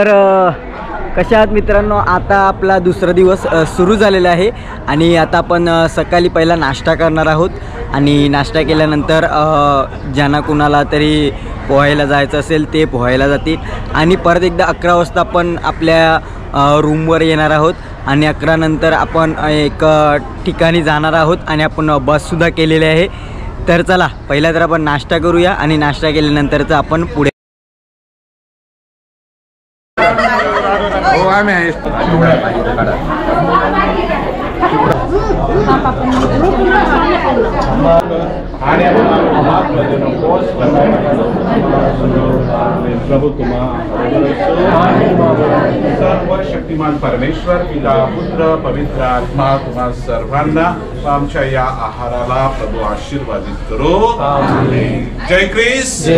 तर कशा आहात मित्रांनो, आता आपला दुसरा दिवस सुरू झालेला आहे आणि आता आपण सकाळी पहिला नाश्ता करणार आहोत आणि नाश्ता केल्यानंतर ज्यांना कुणाला तरी पोहायला जायचं असेल ते पोहायला जातील आणि परत एकदा 11 वाजता आपण आपल्या रूमवर येणार आहोत आणि 11 नंतर आपण एक ठिकाणी जाणार आहोत आणि आपण बससुद्धा केलेली आहे। तर चला पहिला तर आपण नाश्ता करूया आणि नाश्ता केल्यानंतरच आपण पुढे प्रभु सर्व शक्तिमान परमेश्वर पिता पुत्र पवित्र आत्मा तुम्हा सर्वांना आमच्या या आहाराला प्रभु आशीर्वादित करो। जय ख्रिस्त।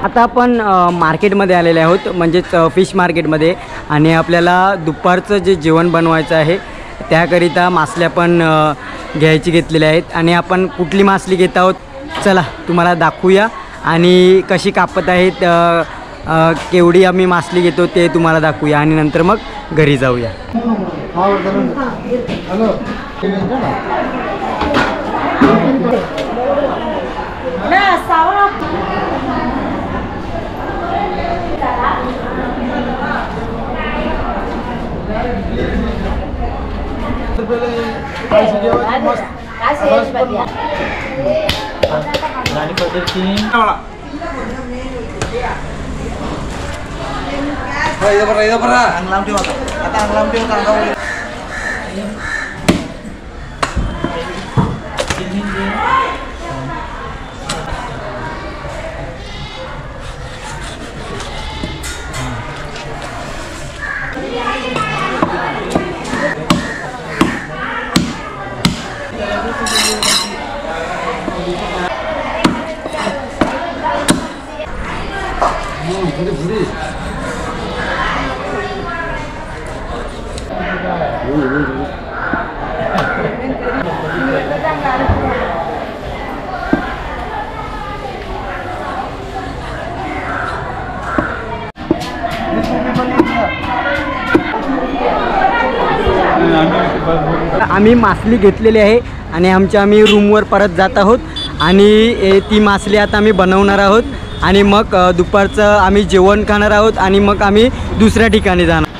आता आपण मार्केटमध्ये आलेले आहोत, म्हणजेच फिश मार्केटमध्ये, आणि आपल्याला दुपारचं जे जेवण बनवायचं आहे त्याकरिता मासल्या पण घ्यायची घेतलेल्या आहेत आणि आपण कुठली मासली घेत आहोत चला तुम्हाला दाखवूया आणि कशी कापत आहेत, केवढी आम्ही मासली घेतो ते तुम्हाला दाखवूया आणि नंतर मग घरी जाऊया। आम्ही मासली घेतलेली आहे आणि आम्ही रूमवर परत जात आहोत आणि ती मासली आता आम्ही बनवणार आहोत आणि मग दुपारचं आम्ही जेवण खाणार आहोत आणि मग आम्ही दुसऱ्या ठिकाणी जाणार।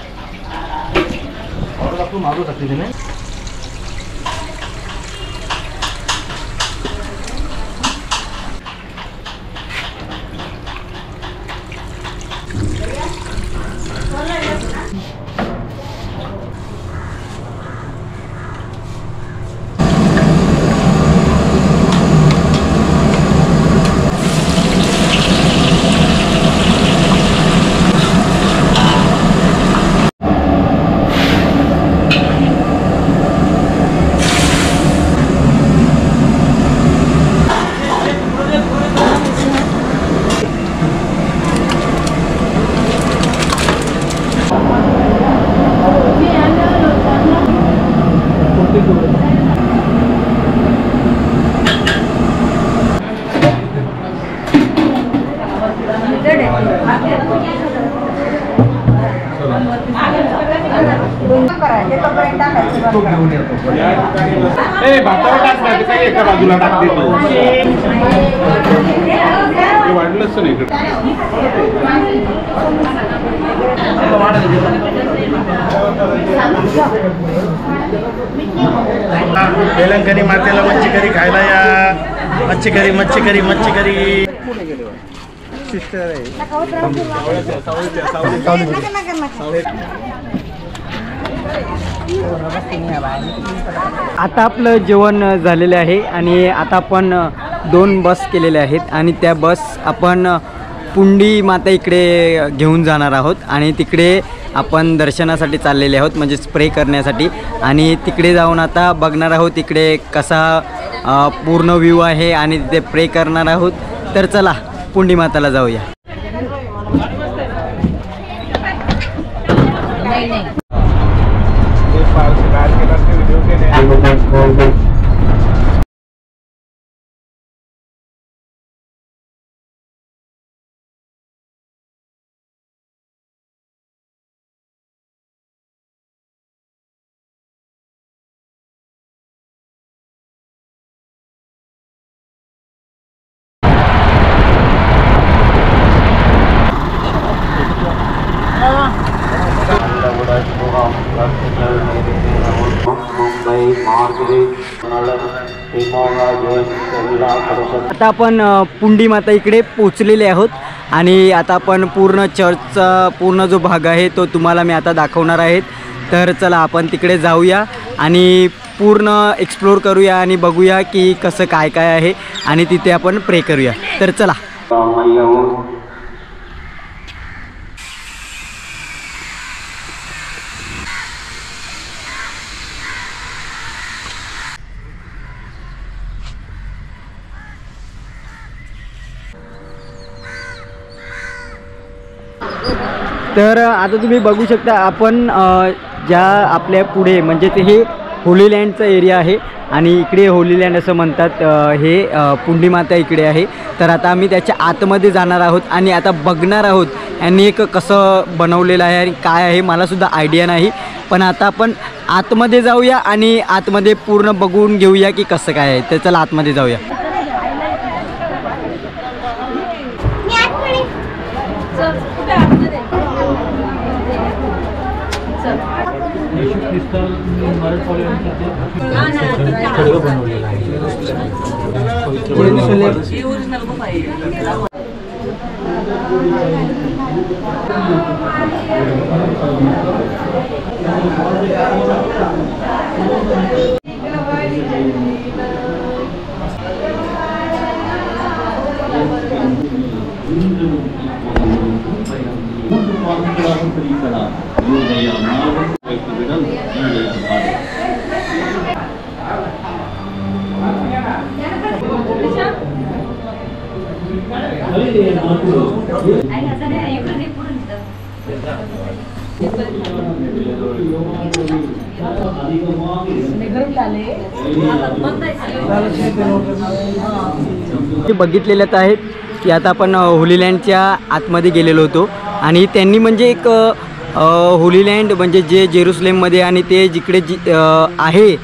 वाढलंच नाही तेलंगणी मातेला मच्छी करी खायला या. मच्छी करी. आता आपलं जेवण झालेलं आहे आणि आता आपण 2 बस केलेल्या आहेत आणि त्या बस आपण पुंडी माता इकडे घेऊन जाणार आहोत आणि तिकडे आपण दर्शनासाठी चाललेले आहोत, म्हणजे स्प्रे करण्यासाठी. आणि तिकडे जाऊन आता बघणार आहोत तिकडे कसा पूर्ण व्ह्यू आहे आणि तिथे प्रे करणार आहोत. तर चला पुंडी माताला जाऊया. आता आपण पुंडी माता इकडे पोचलेले आहोत आणि आता आपण पूर्ण चर्चचा पूर्ण जो भाग आहे तो तुम्हाला मी आता दाखवणार आहे. तर चला आपण तिकडे जाऊया आणि पूर्ण एक्सप्लोर करूया आणि बघूया की कसं काय काय आहे आणि तिथे आपण प्रे करूया. तर चला. तर आता तुम्ही बघू शकता आपण ज्या आपल्या पुढे म्हणजे ते हे होली लँडचा एरिया आहे आणि इकडे होली लँड असं म्हणतात. हे पुंडी माता इकडे आहे. तर आता आम्ही त्याच्या आतमध्ये जाणार आहोत आणि आता बघणार आहोत यांनी एक कसं बनवलेलं आहे आणि काय आहे मलासुद्धा आयडिया नाही. पण आता आपण आतमध्ये जाऊया आणि आतमध्ये पूर्ण बघून घेऊया की कसं काय आहे. तर चला आतमध्ये जाऊया. बघितलेल्यात आहेत की आता आपण होली लँडच्या आतमध्ये गेलेलो होतो आणि त्यांनी म्हणजे एक होली लँड म्हणजे जे जेरुसलेममध्ये आणि ते जिकडे आहे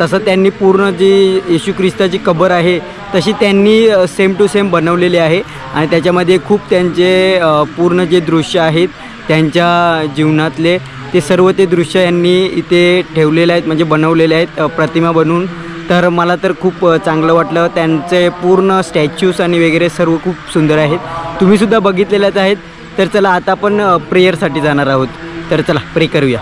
तसं त्यांनी पूर्ण जी येशू ख्रिस्ताची कबर आहे तशी त्यांनी सेम टू सेम बनवलेली आहे आणि त्याच्यामध्ये खूप त्यांचे पूर्ण जे दृश्य आहेत त्यांच्या जीवनातले ते सर्व ते दृश्य यांनी इथे ठेवलेले आहेत म्हणजे बनवलेले आहेत प्रतिमा बनवून. तर मला तर खूप चांगलं वाटलं. त्यांचे पूर्ण स्टॅच्यूज आणि वगैरे सर्व खूप सुंदर आहेत. तुम्हीसुद्धा बघितलेल्याच आहेत. तर चला आता आपण प्रेयरसाठी जाणार आहोत. तर चला प्रे करूया.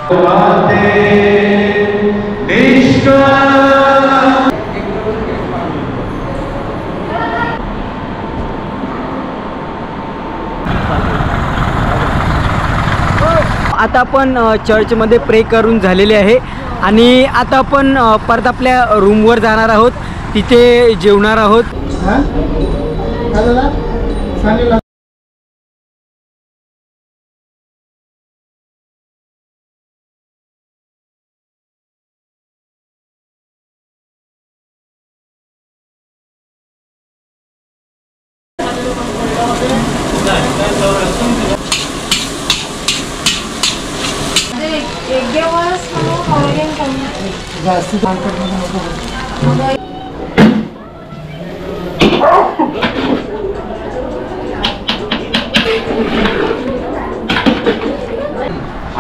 आता आपण चर्चमध्ये प्रे करून झालेले आहे आणि आता आपण परत आपल्या रूमवर जाणार आहोत. तिथे जेवणार आहोत.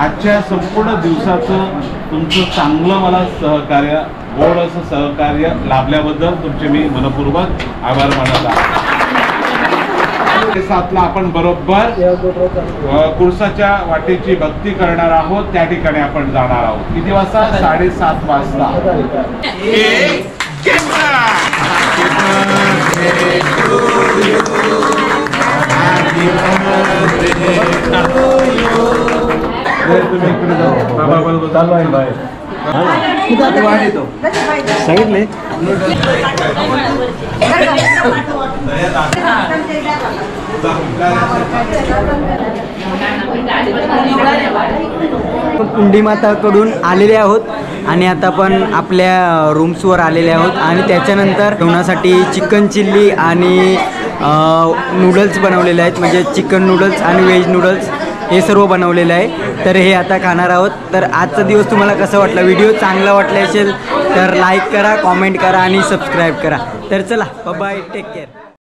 आजच्या संपूर्ण दिवसाचं तुमचं चांगलं मला सहकार्य, गोड असं सहकार्य लाभल्याबद्दल तुमचे मी मनपूर्वक आभार मानत आहे. 7ला आपण बरोबर कुळसाच्या वाटेची भक्ती करणार आहोत. त्या ठिकाणी आपण जाणार आहोत. किती वाजता? 7:30 वाजता. सांगितले कुंडी माताकडून आलेले आहोत आणि आता आपण आपल्या रूम्सवर आलेले आहोत आणि त्याच्यानंतर जेवणासाठी चिकन चिल्ली आणि नूडल्स बनवलेले आहेत. म्हणजे चिकन नूडल्स आणि व्हेज नूडल्स हे सर्व बनवलेलं आहे. तर हे आता खाणार आहोत. तर आजचा दिवस तुम्हाला कसा वाटला? व्हिडिओ चांगला वाटला असेल तर लाईक करा, कॉमेंट करा आणि सबस्क्राईब करा. तर चला, बाय, टेक केअर.